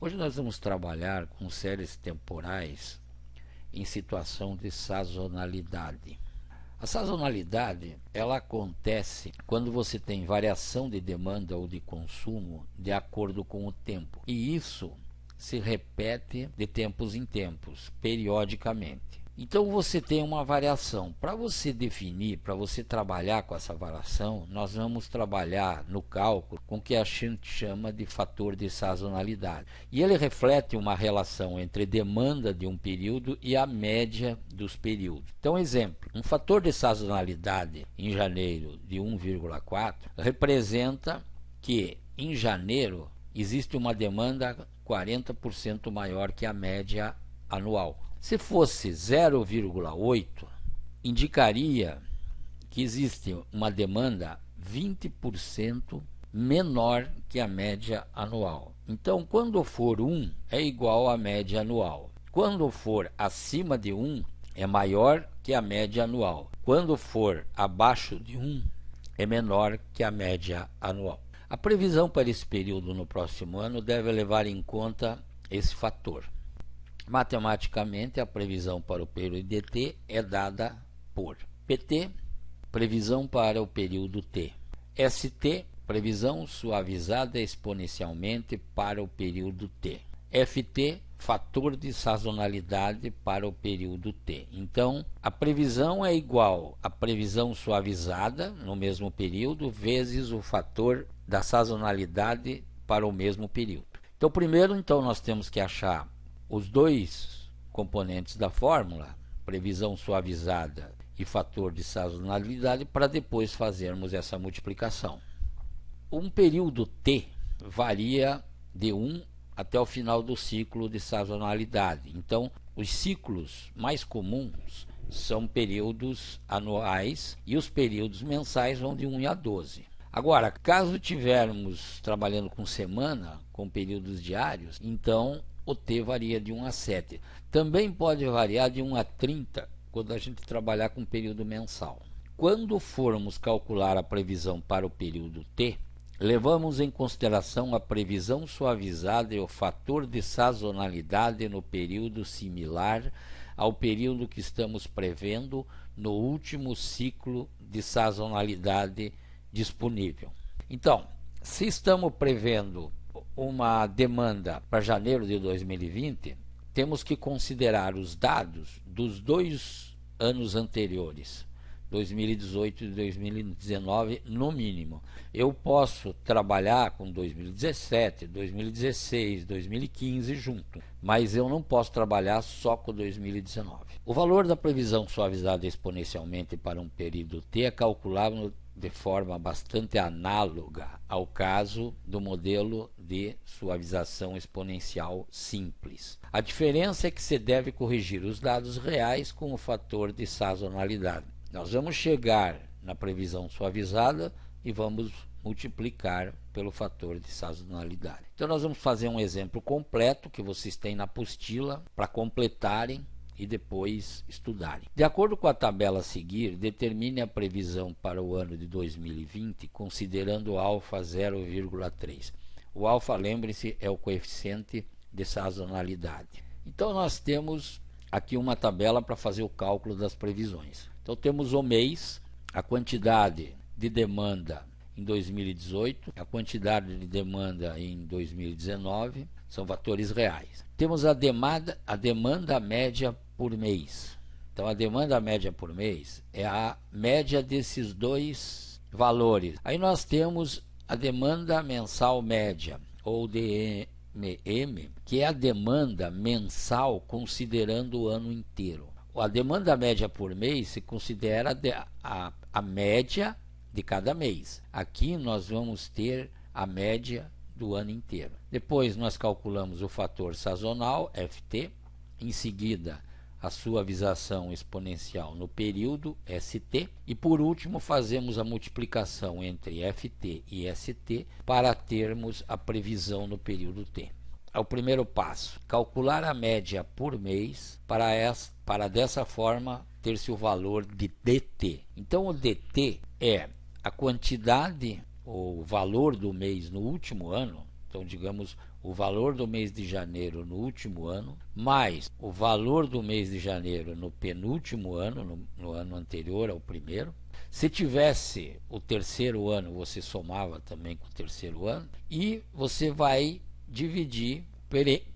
Hoje nós vamos trabalhar com séries temporais em situação de sazonalidade. A sazonalidade, ela acontece quando você tem variação de demanda ou de consumo de acordo com o tempo. E isso se repete de tempos em tempos, periodicamente. Então você tem uma variação. Para você definir, para você trabalhar com essa variação, nós vamos trabalhar no cálculo com o que a gente chama de fator de sazonalidade. E ele reflete uma relação entre demanda de um período e a média dos períodos. Então, exemplo, um fator de sazonalidade em janeiro de 1,4 representa que em janeiro existe uma demanda 40% maior que a média anual. Se fosse 0,8, indicaria que existe uma demanda 20% menor que a média anual. Então, quando for 1, é igual à média anual. Quando for acima de 1, é maior que a média anual. Quando for abaixo de 1, é menor que a média anual. A previsão para esse período no próximo ano deve levar em conta esse fator. Matematicamente, a previsão para o período de T é dada por PT, previsão para o período T. ST, previsão suavizada exponencialmente para o período T. FT, fator de sazonalidade para o período T. Então, a previsão é igual à previsão suavizada no mesmo período vezes o fator da sazonalidade para o mesmo período. Então, primeiro, nós temos que achar os dois componentes da fórmula, previsão suavizada e fator de sazonalidade, para depois fazermos essa multiplicação. Um período T varia de 1 até o final do ciclo de sazonalidade. Então, os ciclos mais comuns são períodos anuais e os períodos mensais vão de 1 a 12. Agora, caso estivermos trabalhando com semana, com períodos diários, então o T varia de 1 a 7. Também pode variar de 1 a 30 quando a gente trabalhar com período mensal. Quando formos calcular a previsão para o período T, levamos em consideração a previsão suavizada e o fator de sazonalidade no período similar ao período que estamos prevendo no último ciclo de sazonalidade disponível. Então, se estamos prevendo uma demanda para janeiro de 2020, temos que considerar os dados dos dois anos anteriores, 2018 e 2019, no mínimo. Eu posso trabalhar com 2017, 2016, 2015 junto, mas eu não posso trabalhar só com 2019. O valor da previsão suavizada exponencialmente para um período T é calculado de forma bastante análoga ao caso do modelo de suavização exponencial simples. A diferença é que se deve corrigir os dados reais com o fator de sazonalidade. Nós vamos chegar na previsão suavizada e vamos multiplicar pelo fator de sazonalidade. Então nós vamos fazer um exemplo completo que vocês têm na apostila para completarem e depois estudarem. De acordo com a tabela a seguir, determine a previsão para o ano de 2020 considerando o alfa 0,3. O alfa, lembre-se, é o coeficiente de sazonalidade. Então nós temos aqui uma tabela para fazer o cálculo das previsões. Então temos o mês, a quantidade de demanda em 2018, a quantidade de demanda em 2019, são fatores reais. Temos a demanda média por mês. Então a demanda média por mês é a média desses dois valores. Aí nós temos a demanda mensal média, ou DMM, que é a demanda mensal considerando o ano inteiro. A demanda média por mês se considera a média de cada mês. Aqui nós vamos ter a média do ano inteiro. Depois nós calculamos o fator sazonal, FT, em seguida a suavização exponencial no período, ST, e por último fazemos a multiplicação entre FT e ST para termos a previsão no período T. É o primeiro passo, calcular a média por mês para dessa forma ter-se o valor de DT. Então o DT é a quantidade, o valor do mês no último ano, Então, digamos, o valor do mês de janeiro no último ano, mais o valor do mês de janeiro no penúltimo ano, no ano anterior ao primeiro. Se tivesse o terceiro ano, você somava também com o terceiro ano, e você vai dividir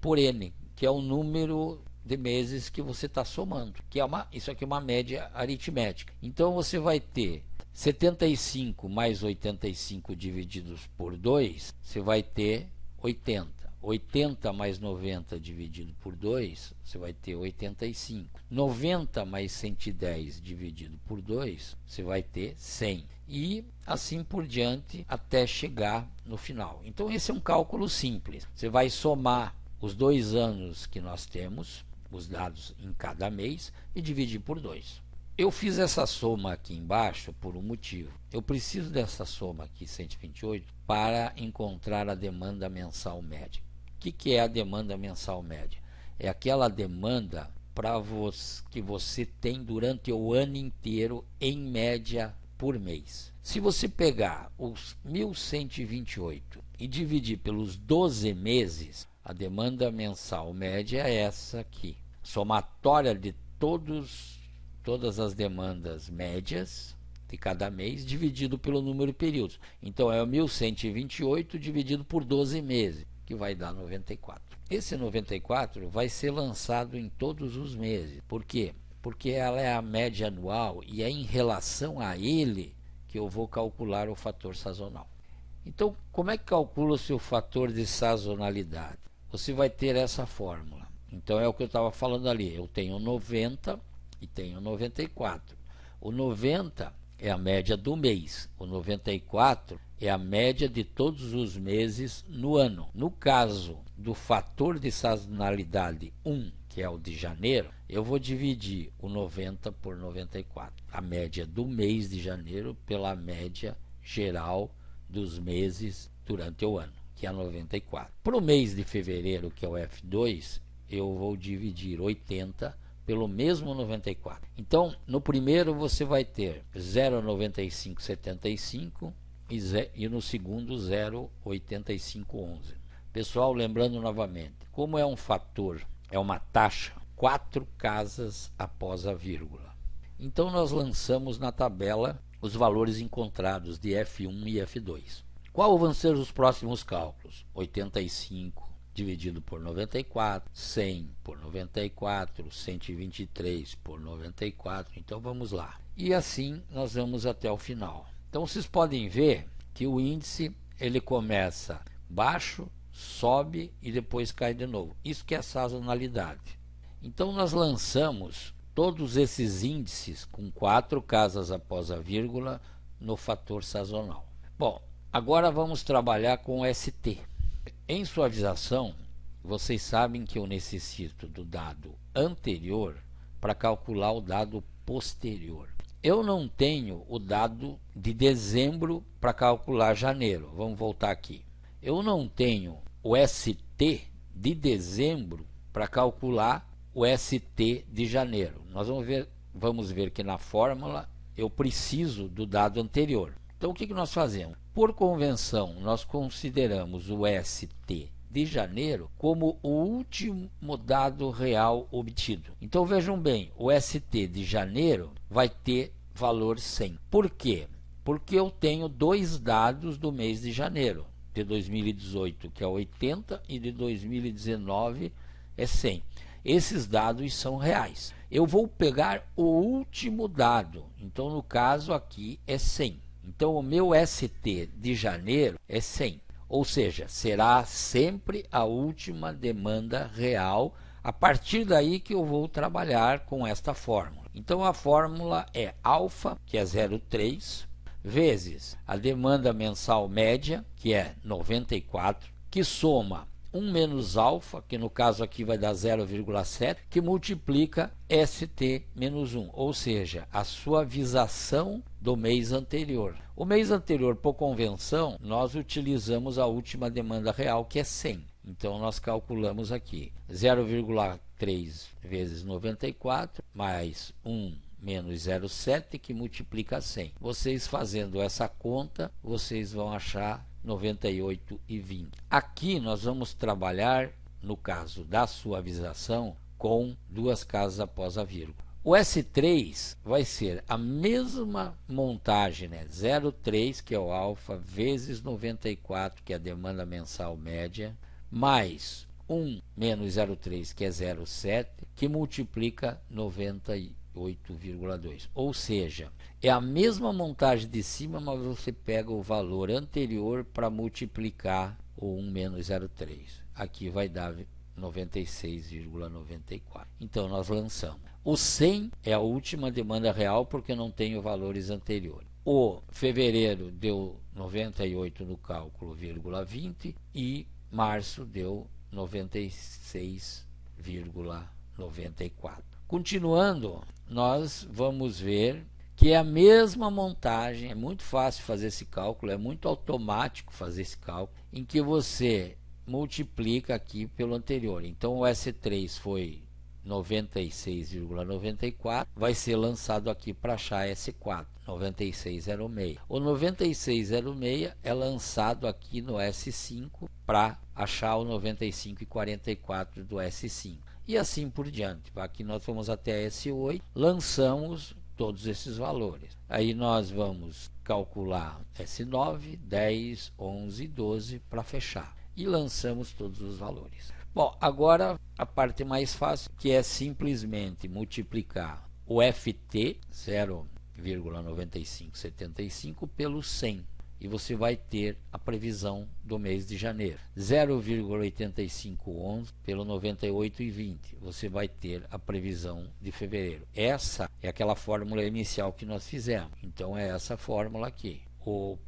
por N, que é o número de meses que você está somando, que é isso aqui é uma média aritmética. Então você vai ter 75 mais 85 divididos por 2, você vai ter 80. 80 mais 90 dividido por 2, você vai ter 85. 90 mais 110 dividido por 2, você vai ter 100. E assim por diante até chegar no final. Então esse é um cálculo simples. Você vai somar os 2 anos que nós temos, os dados em cada mês, e dividir por 2. Eu fiz essa soma aqui embaixo por um motivo. Eu preciso dessa soma aqui, 128, para encontrar a demanda mensal média. O que é a demanda mensal média? É aquela demanda que você tem durante o ano inteiro, em média, por mês. Se você pegar os 1.128 e dividir pelos 12 meses, a demanda mensal média é essa aqui. Somatória de todas as demandas médias de cada mês, dividido pelo número de períodos. Então é o 1.128 dividido por 12 meses, que vai dar 94. Esse 94 vai ser lançado em todos os meses. Por quê? Porque ela é a média anual e é em relação a ele que eu vou calcular o fator sazonal. Então, como é que calcula-se o fator de sazonalidade? Você vai ter essa fórmula. Então é o que eu estava falando ali. Eu tenho 90 e tenho 94. O 90 é a média do mês. O 94 é a média de todos os meses no ano. No caso do fator de sazonalidade 1, que é o de janeiro, eu vou dividir o 90 por 94. A média do mês de janeiro pela média geral dos meses durante o ano, que é 94. Para o mês de fevereiro, que é o F2, eu vou dividir 80 pelo mesmo 94. Então, no primeiro você vai ter 0,9575 e no segundo 0,8511. Pessoal, lembrando novamente, como é um fator, é uma taxa, 4 casas após a vírgula. Então, nós lançamos na tabela os valores encontrados de F1 e F2. Qual vão ser os próximos cálculos? 85 dividido por 94, 100 por 94, 123 por 94. Então vamos lá. E assim nós vamos até o final. Então vocês podem ver que o índice ele começa baixo, sobe e depois cai de novo. Isso que é a sazonalidade. Então nós lançamos todos esses índices com 4 casas após a vírgula no fator sazonal. Bom, agora vamos trabalhar com o ST. Em suavização, vocês sabem que eu necessito do dado anterior para calcular o dado posterior. Eu não tenho o dado de dezembro para calcular janeiro. Vamos voltar aqui. Eu não tenho o ST de dezembro para calcular o ST de janeiro. Nós vamos ver que na fórmula eu preciso do dado anterior. Então o que nós fazemos? Por convenção, nós consideramos o ST de janeiro como o último dado real obtido. Então vejam bem, o ST de janeiro vai ter valor 100. Por quê? Porque eu tenho 2 dados do mês de janeiro, de 2018, que é 80, e de 2019 é 100. Esses dados são reais. Eu vou pegar o último dado, então no caso aqui é 100. Então o meu ST de janeiro é 100, ou seja, será sempre a última demanda real, a partir daí que eu vou trabalhar com esta fórmula. Então a fórmula é alfa, que é 0,3, vezes a demanda mensal média, que é 94, que soma 1 menos alfa, que no caso aqui vai dar 0,7, que multiplica ST menos 1, ou seja, a suavização do mês anterior. O mês anterior, por convenção, nós utilizamos a última demanda real, que é 100. Então, nós calculamos aqui 0,3 vezes 94, mais 1 menos 0,7, que multiplica 100. Vocês fazendo essa conta, vocês vão achar 98,20. Aqui nós vamos trabalhar, no caso da suavização, com duas casas após a vírgula. O S3 vai ser a mesma montagem, né? 0,3, que é o alfa, vezes 94, que é a demanda mensal média, mais 1 menos 0,3, que é 0,7, que multiplica 98,2. Ou seja, é a mesma montagem de cima, mas você pega o valor anterior para multiplicar o 1 menos 0,3. Aqui vai dar 96,94. Então nós lançamos. O 100 é a última demanda real porque não tem os valores anteriores. O fevereiro deu 98 no cálculo, 20, e março deu 96,94. Continuando, nós vamos ver que é a mesma montagem, é muito fácil fazer esse cálculo, é muito automático fazer esse cálculo, em que você multiplica aqui pelo anterior. Então o S3 foi 96,94, vai ser lançado aqui para achar S4, 96,06. O 96,06 é lançado aqui no S5 para achar o 95,44 do S5. E assim por diante. Aqui nós vamos até S8, lançamos todos esses valores. Aí nós vamos calcular S9, 10, 11 e 12 para fechar. E lançamos todos os valores. Bom, agora a parte mais fácil, que é simplesmente multiplicar o FT 0,9575 pelo 100 e você vai ter a previsão do mês de janeiro. 0,8511 pelo 98,20 você vai ter a previsão de fevereiro. Essa é aquela fórmula inicial que nós fizemos. Então é essa fórmula aqui.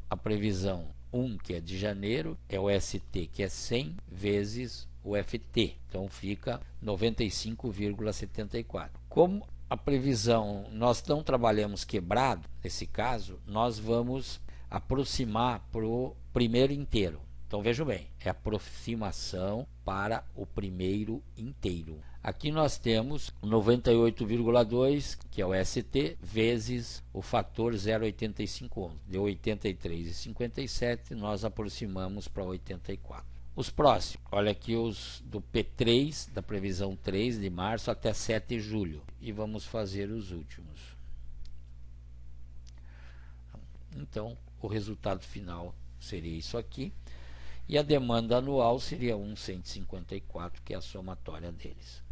A previsão 1, que é de janeiro, é o ST, que é 100 vezes o FT, então fica 95,74. Como a previsão, nós não trabalhamos quebrado, nesse caso, nós vamos aproximar para o primeiro inteiro. Então vejam bem, é aproximação para o primeiro inteiro. Aqui nós temos 98,2, que é o ST, vezes o fator 0,8511. Deu 83,57, nós aproximamos para 84. Os próximos, olha aqui os do P3, da previsão 3 de março até 7 de julho. E vamos fazer os últimos. Então, o resultado final seria isso aqui. E a demanda anual seria 1,154, que é a somatória deles.